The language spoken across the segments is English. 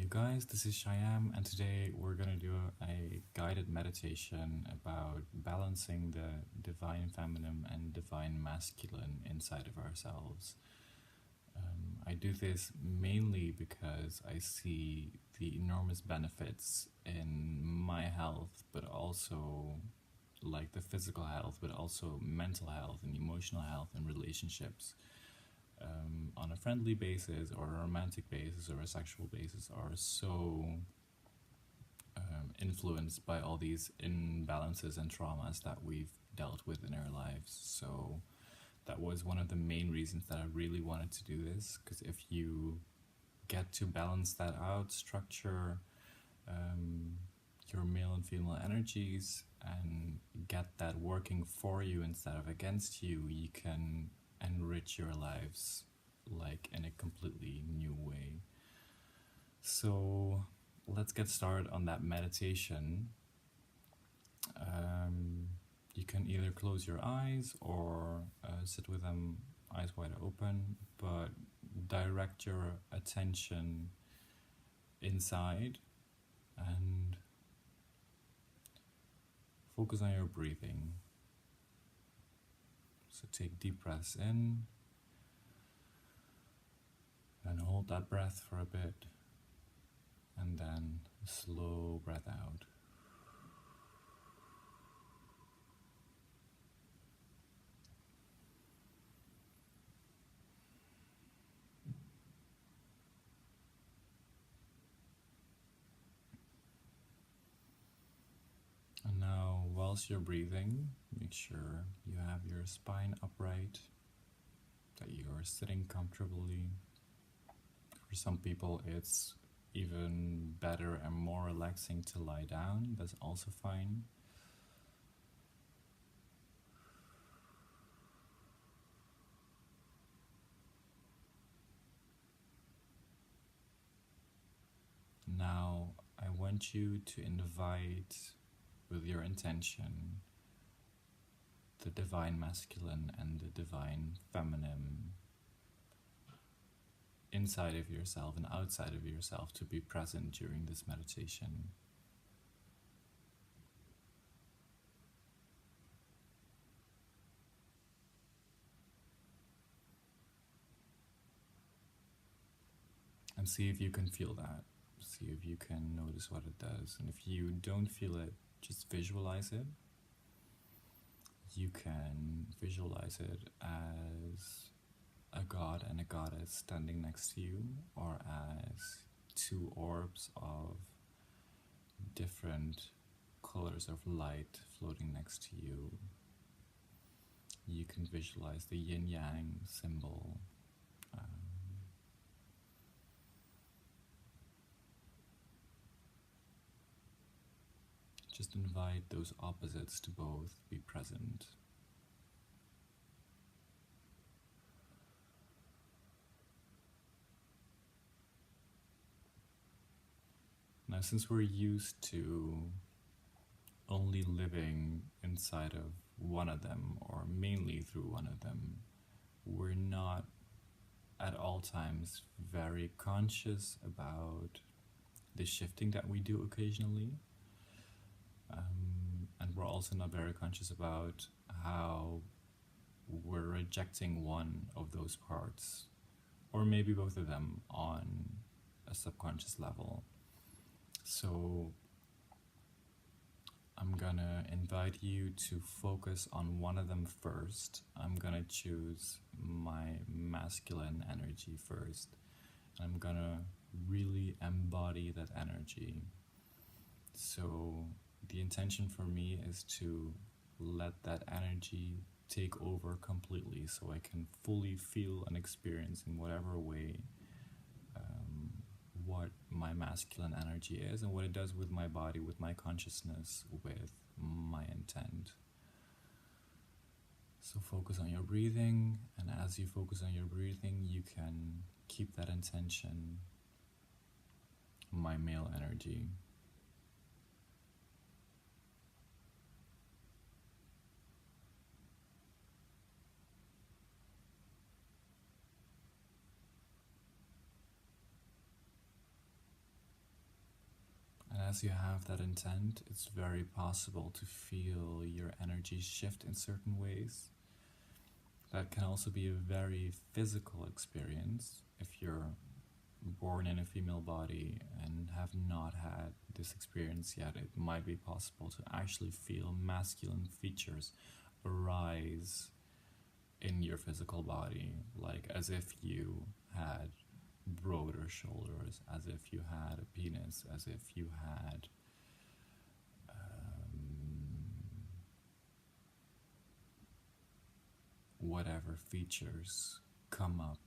Hey guys, this is Shyam, and today we're going to do a guided meditation about balancing the divine feminine and divine masculine inside of ourselves. I do this mainly because I see the enormous benefits in my health, but also like the physical health, but also mental health and emotional health and relationships. On a friendly basis or a romantic basis or a sexual basis are so influenced by all these imbalances and traumas that we've dealt with in our lives. So that was one of the main reasons that I really wanted to do this, because if you get to balance that out, structure your male and female energies and get that working for you instead of against you, you can enrich your lives like in a completely new way. So let's get started on that meditation. You can either close your eyes or sit with them eyes wide open, but direct your attention inside and focus on your breathing. So take deep breaths in and hold that breath for a bit, and then a slow breath out. And now, whilst you're breathing, make sure you have your spine upright, that you are sitting comfortably. For some people, it's even better and more relaxing to lie down. That's also fine. Now, I want you to invite, with your intention, the divine masculine and the divine feminine inside of yourself and outside of yourself to be present during this meditation. And see if you can feel that. See if you can notice what it does. And if you don't feel it, just visualize it. You can visualize it as a god and a goddess standing next to you, or as two orbs of different colors of light floating next to you. You can visualize the yin-yang symbol. Just invite those opposites to both be present. Now, since we're used to only living inside of one of them, or mainly through one of them, we're not at all times very conscious about the shifting that we do occasionally. And we're also not very conscious about how we're rejecting one of those parts, or maybe both of them, on a subconscious level. So I'm gonna invite you to focus on one of them first. I'm gonna choose my masculine energy first. I'm gonna really embody that energy. So the intention for me is to let that energy take over completely, so I can fully feel and experience in whatever way what my masculine energy is and what it does with my body, with my consciousness, with my intent. So focus on your breathing, and as you focus on your breathing, you can keep that intention, my male energy. as you have that intent, it's very possible to feel your energy shift in certain ways. That can also be a very physical experience. If you're born in a female body and have not had this experience yet, it might be possible to actually feel masculine features arise in your physical body, like as if you had broader shoulders, as if you had a penis, as if you had whatever features come up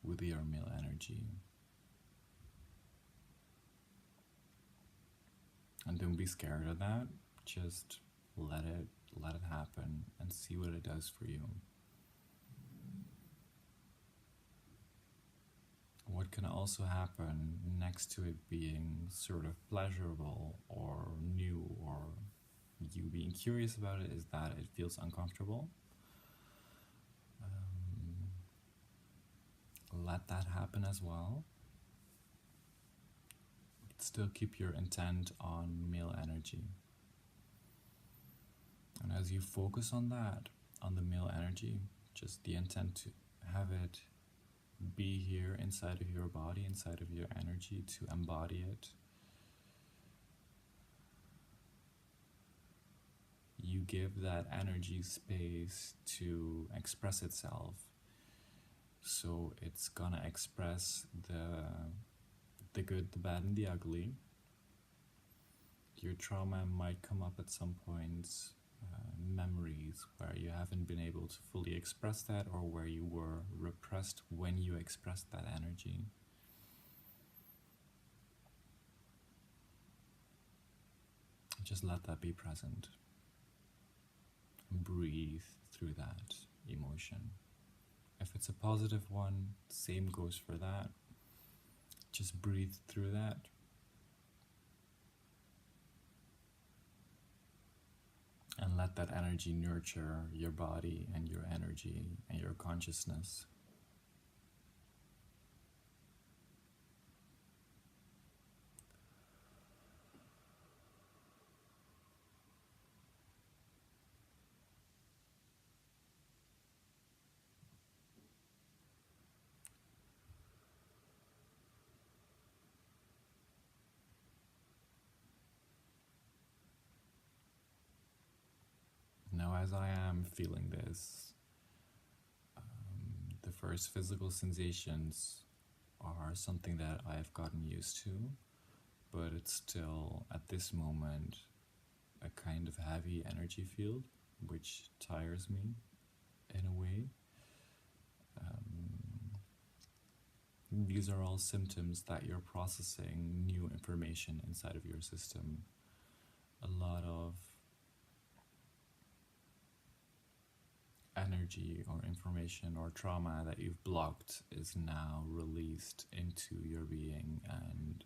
with your male energy. And don't be scared of that. Just let it happen and see what it does for you. What can also happen next to it being sort of pleasurable or new, or you being curious about it, is that it feels uncomfortable. Let that happen as well. Still keep your intent on male energy. And as you focus on that, on the male energy, just the intent to have it be here inside of your body, inside of your energy, to embody it, you give that energy space to express itself. So it's gonna express the good, the bad, and the ugly. Your trauma might come up at some points, memories where you haven't been able to fully express that, or where you were repressed when you expressed that energy. Just let that be present. Breathe through that emotion. If it's a positive one, same goes for that. Just breathe through that. And let that energy nurture your body and your energy and your consciousness. Now, as I am feeling this, the first physical sensations are something that I've gotten used to, but it's still, at this moment, a kind of heavy energy field, which tires me in a way. These are all symptoms that you're processing new information inside of your system. A lot of energy or information or trauma that you've blocked is now released into your being and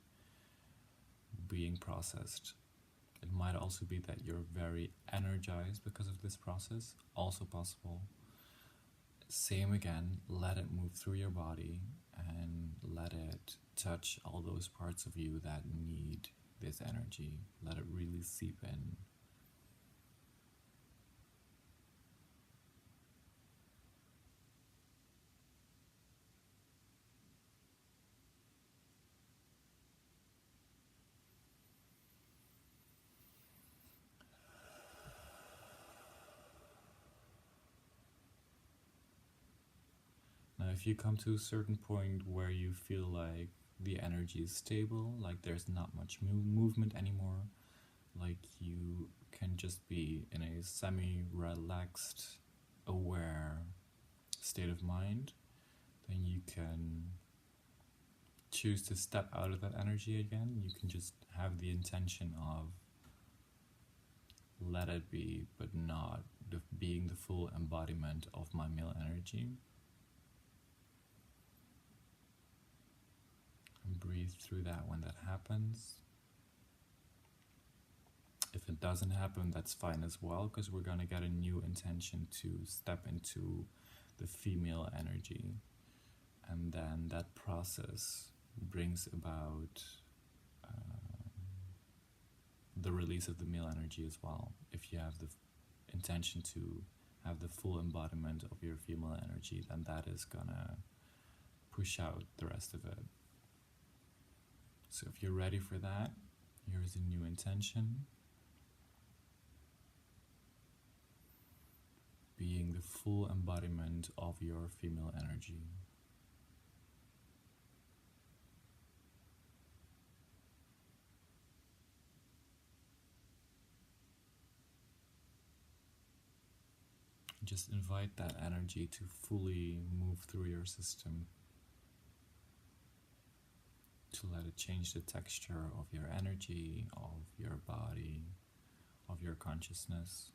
being processed. It might also be that you're very energized because of this process, also possible. Same again, let it move through your body and let it touch all those parts of you that need this energy. Let it really seep in. Now, if you come to a certain point where you feel like the energy is stable, like there's not much movement anymore, like you can just be in a semi-relaxed, aware state of mind, then you can choose to step out of that energy again. You can just have the intention of let it be, but not being the full embodiment of my male energy. And breathe through that when that happens. If it doesn't happen, that's fine as well, because we're going to get a new intention to step into the female energy. And then that process brings about the release of the male energy as well. If you have the intention to have the full embodiment of your female energy, then that is gonna push out the rest of it. So if you're ready for that, here's a new intention. Being the full embodiment of your female energy. Just invite that energy to fully move through your system, to let it change the texture of your energy, of your body, of your consciousness.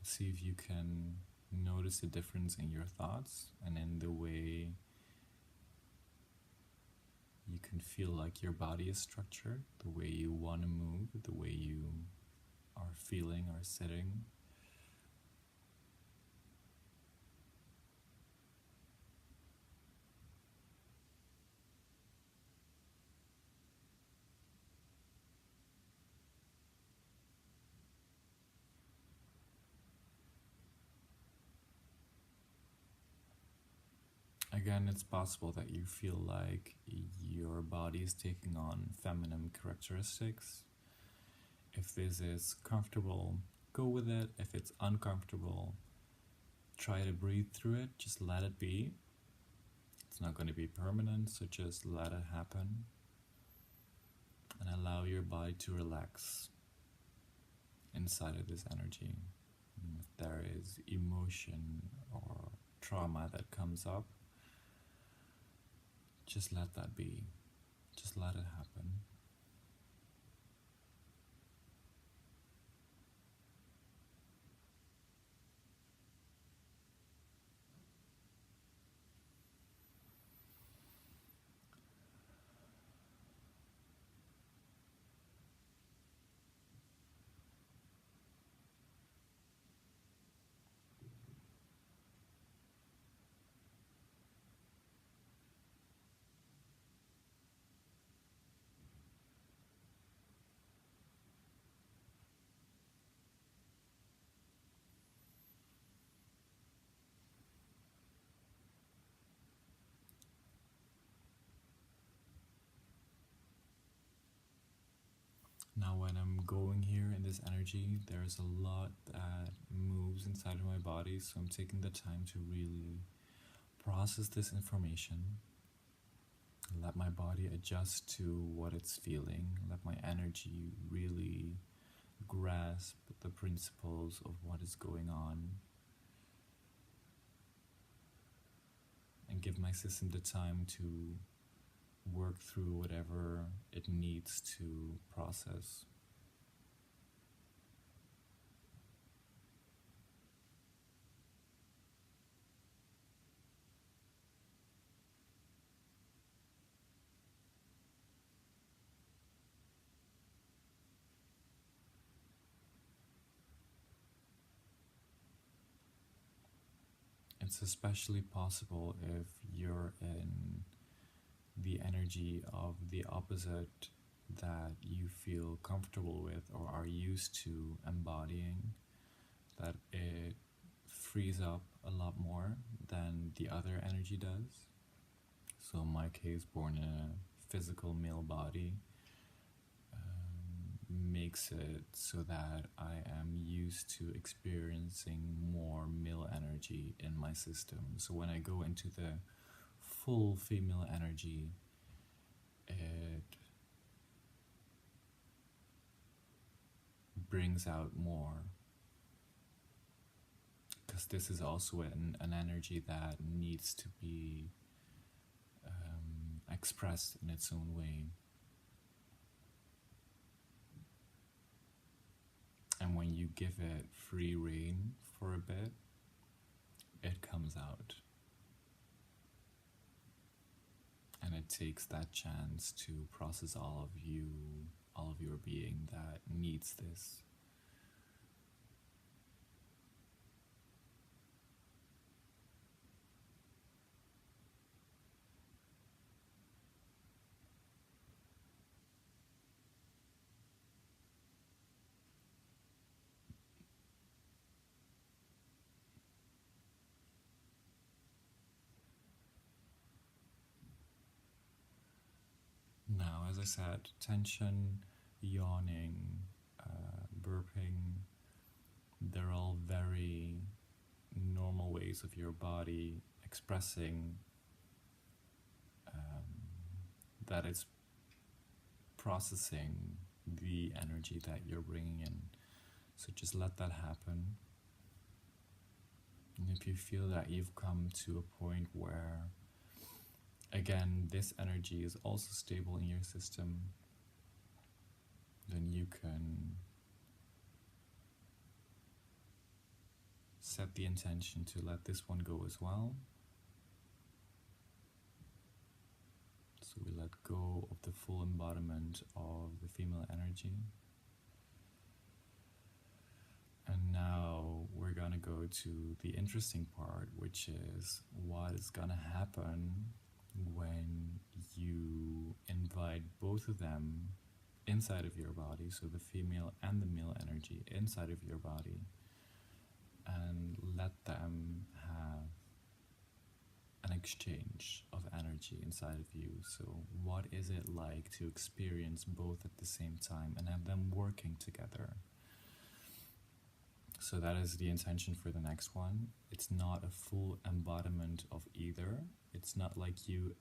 See if you can notice a difference in your thoughts and in the way you can feel like your body is structured, the way you want to move, the way you are feeling or sitting. Again, it's possible that you feel like your body is taking on feminine characteristics. If this is comfortable, go with it. If it's uncomfortable, try to breathe through it. Just let it be. It's not going to be permanent, so just let it happen. And allow your body to relax inside of this energy. And if there is emotion or trauma that comes up, just let that be. Just let it happen. Now when I'm going here in this energy, there's a lot that moves inside of my body, so I'm taking the time to really process this information. Let my body adjust to what it's feeling. Let my energy really grasp the principles of what is going on. And give my system the time to work through whatever it needs to process. It's especially possible if you're in the energy of the opposite that you feel comfortable with or are used to embodying, that it frees up a lot more than the other energy does. So in my case, born in a physical male body, makes it so that I am used to experiencing more male energy in my system. So when I go into the full female energy, it brings out more, because this is also an energy that needs to be expressed in its own way. And when you give it free rein for a bit, it comes out. And it takes that chance to process all of you, all of your being that needs this. I said, tension, yawning, burping, they're all very normal ways of your body expressing that it's processing the energy that you're bringing in. So just let that happen. And if you feel that you've come to a point where, again, this energy is also stable in your system, then you can set the intention to let this one go as well. So we let go of the full embodiment of the female energy. And now we're gonna go to the interesting part, which is what is gonna happen when you invite both of them inside of your body, so the female and the male energy inside of your body, and let them have an exchange of energy inside of you. So what is it like to experience both at the same time and have them working together? So that is the intention for the next one. It's not a full embodiment of either. It's not like you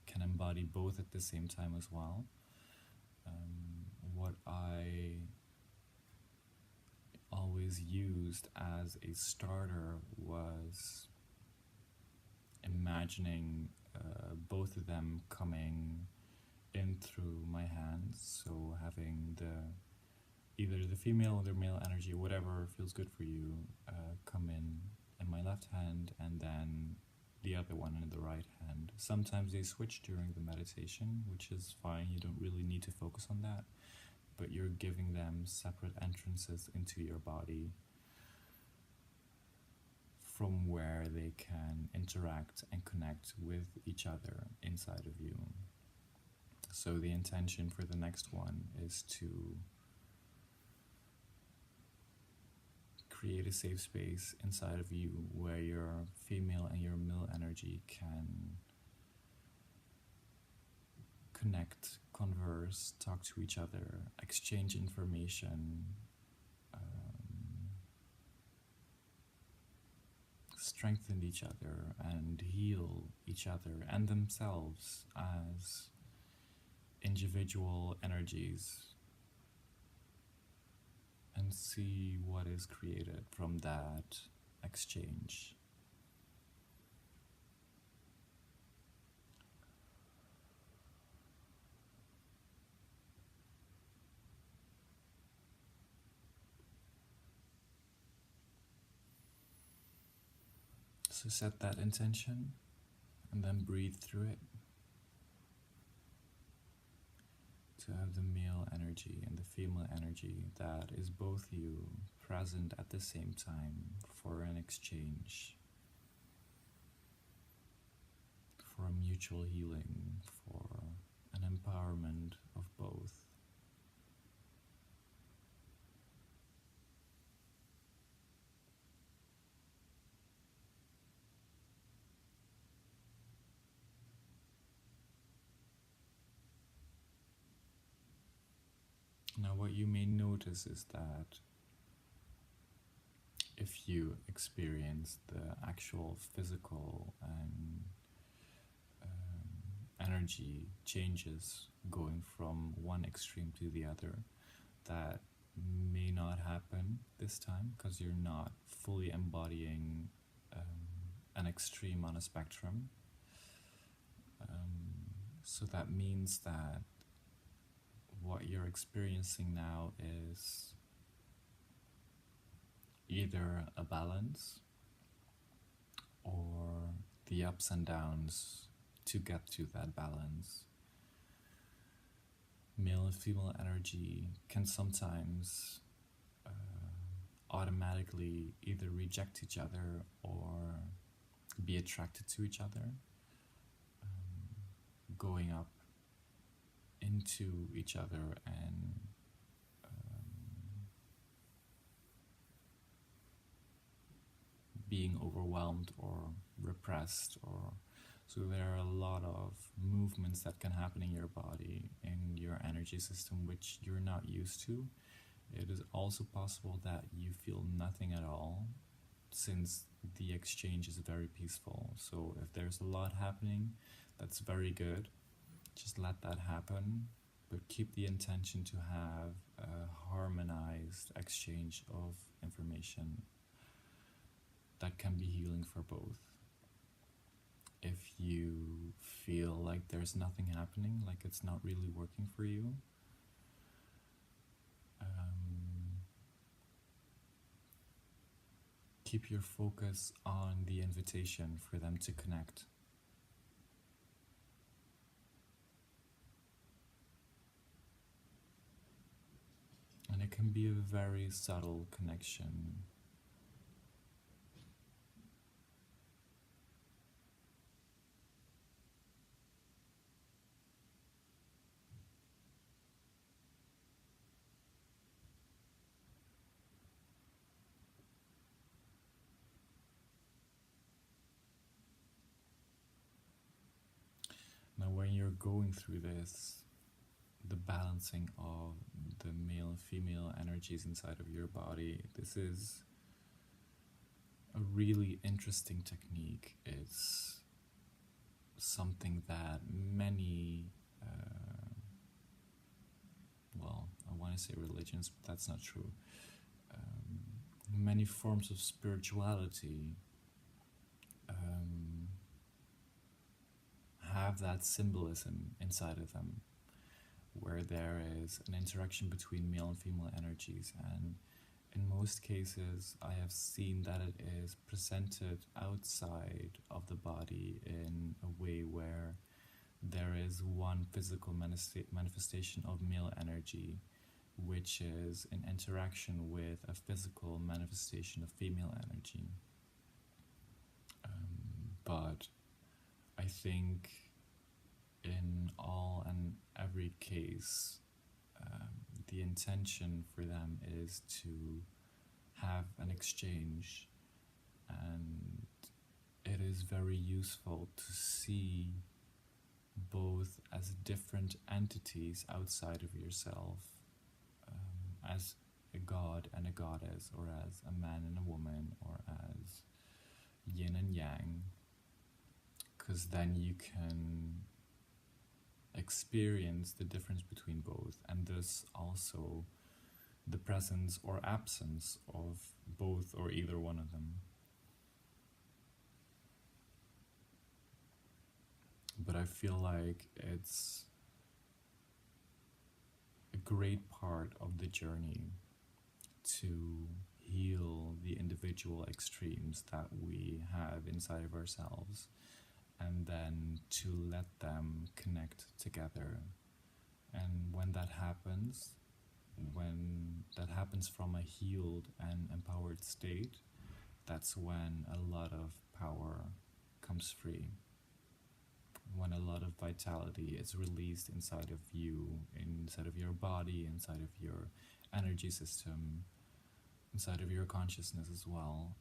can embody both at the same time as well. What I always used as a starter was imagining both of them coming in through my hands. So having either the female or the male energy, whatever feels good for you, come in my left hand, and then the other one in the right hand. Sometimes they switch during the meditation, which is fine. You don't really need to focus on that, but you're giving them separate entrances into your body from where they can interact and connect with each other inside of you. So the intention for the next one is to create a safe space inside of you where your female and your male energy can connect, converse, talk to each other, exchange information, strengthen each other and heal each other and themselves as individual energies, and see what is created from that exchange. So set that intention and then breathe through it to have the male energy and the female energy that is both you present at the same time for an exchange, for a mutual healing, for an empowerment of both. Now what you may notice is that if you experience the actual physical and energy changes going from one extreme to the other, that may not happen this time because you're not fully embodying an extreme on a spectrum. So that means that what you're experiencing now is either a balance or the ups and downs to get to that balance. Male and female energy can sometimes automatically either reject each other or be attracted to each other, going up into each other and being overwhelmed or repressed or So there are a lot of movements that can happen in your body, in your energy system, which you're not used to. It is also possible that you feel nothing at all, since the exchange is very peaceful. So if there's a lot happening, that's very good. Just let that happen, but keep the intention to have a harmonized exchange of information that can be healing for both. If you feel like there's nothing happening, like it's not really working for you, keep your focus on the invitation for them to connect. And it can be a very subtle connection. Now, when you're going through this, the balancing of the male and female energies inside of your body, this is a really interesting technique. It's something that many, well, I want to say religions, but that's not true. Many forms of spirituality have that symbolism inside of them, where there is an interaction between male and female energies, and in most cases I have seen that it is presented outside of the body in a way where there is one physical manifestation of male energy, which is in interaction with a physical manifestation of female energy. But I think in all and every case, the intention for them is to have an exchange, and it is very useful to see both as different entities outside of yourself, as a god and a goddess, or as a man and a woman, or as yin and yang, because then you can experience the difference between both, and thus also the presence or absence of both or either one of them. But I feel like it's a great part of the journey to heal the individual extremes that we have inside of ourselves, and then to let them connect together. And when that happens from a healed and empowered state, that's when a lot of power comes free, when a lot of vitality is released inside of you, inside of your body, inside of your energy system, inside of your consciousness as well.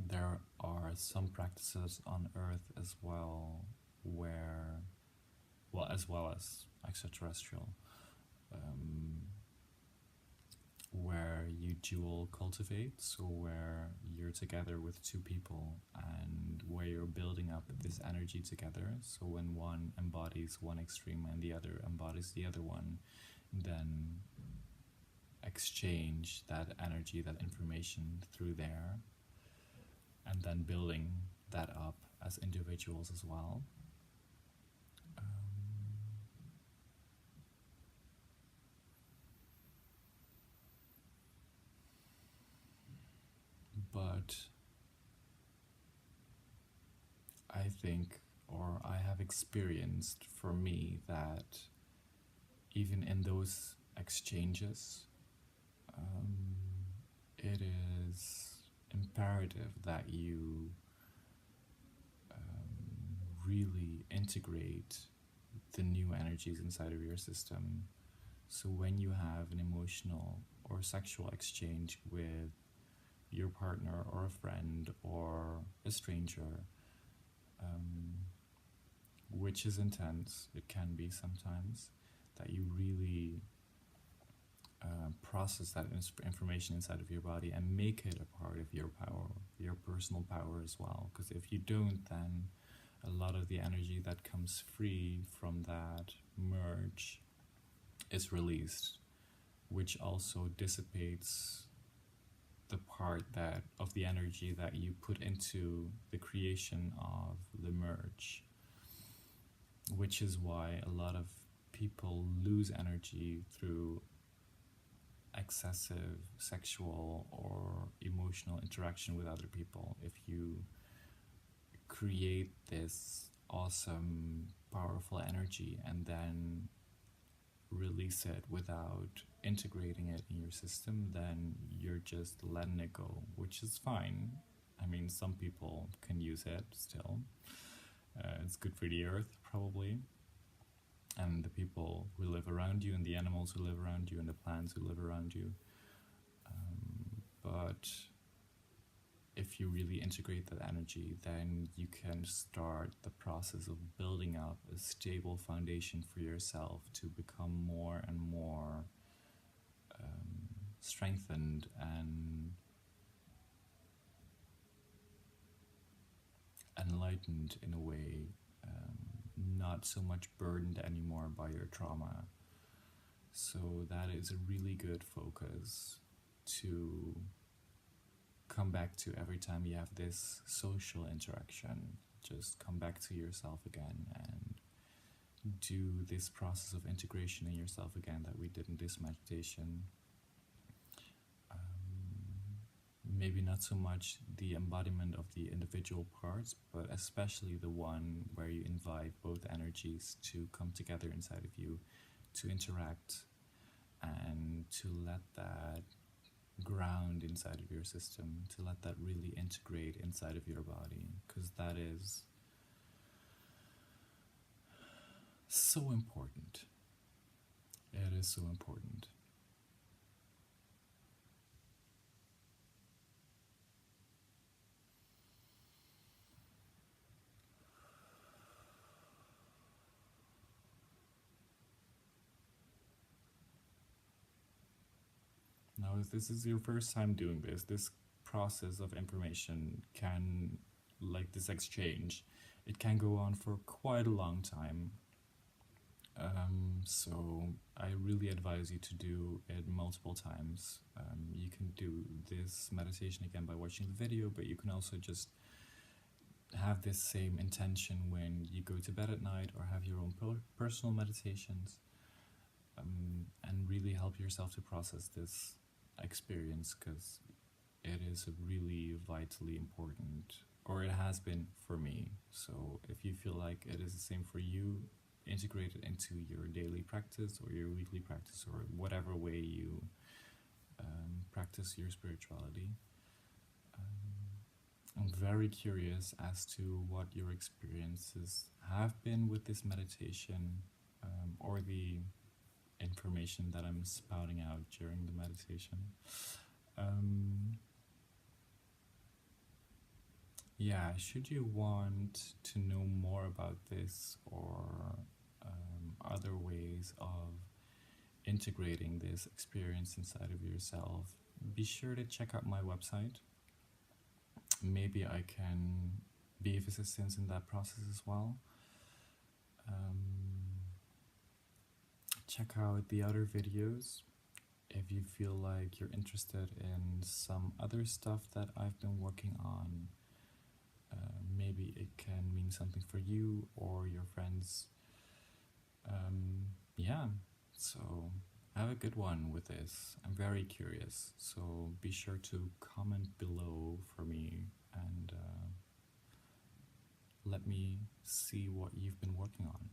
There are some practices on Earth as well where, well, as well as extraterrestrial, where you dual cultivate, so where you're together with two people and where you're building up this energy together. So when one embodies one extreme and the other embodies the other one, then exchange that energy, that information through there, and then building that up as individuals as well. But I think, or I have experienced for me, that even in those exchanges, it is imperative that you really integrate the new energies inside of your system. So when you have an emotional or sexual exchange with your partner or a friend or a stranger, which is intense. It can be sometimes, that you really process that information inside of your body and make it a part of your power, your personal power as well. Because if you don't, then a lot of the energy that comes free from that merge is released, which also dissipates the part that of the energy that you put into the creation of the merge, which is why a lot of people lose energy through excessive sexual or emotional interaction with other people. If you create this awesome, powerful energy and then release it without integrating it in your system, then you're just letting it go, which is fine. I mean, some people can use it still. It's good for the earth, probably, and the people who live around you, and the animals who live around you, and the plants who live around you. But if you really integrate that energy, then you can start the process of building up a stable foundation for yourself to become more and more strengthened and enlightened in a way, not so much burdened anymore by your trauma. So that is a really good focus to come back to every time you have this social interaction. Just come back to yourself again and do this process of integration in yourself again that we did in this meditation. Maybe not so much the embodiment of the individual parts, but especially the one where you invite both energies to come together inside of you, to interact, and to let that ground inside of your system, to let that really integrate inside of your body, because that is so important. It is so important. Now, if this is your first time doing this process of information can, like this exchange, it can go on for quite a long time. So I really advise you to do it multiple times. You can do this meditation again by watching the video, but you can also just have this same intention when you go to bed at night, or have your own personal meditations, and really help yourself to process this experience, because it is really vitally important, or it has been for me. So if you feel like it is the same for you, integrate it into your daily practice or your weekly practice, or whatever way you practice your spirituality. I'm very curious as to what your experiences have been with this meditation, or the information that I'm spouting out during the meditation. Yeah, should you want to know more about this, or other ways of integrating this experience inside of yourself, be sure to check out my website. Maybe I can be of assistance in that process as well. Check out the other videos if you feel like you're interested in some other stuff that I've been working on. Maybe it can mean something for you or your friends. Yeah, so have a good one with this. I'm very curious, so be sure to comment below for me and let me see what you've been working on.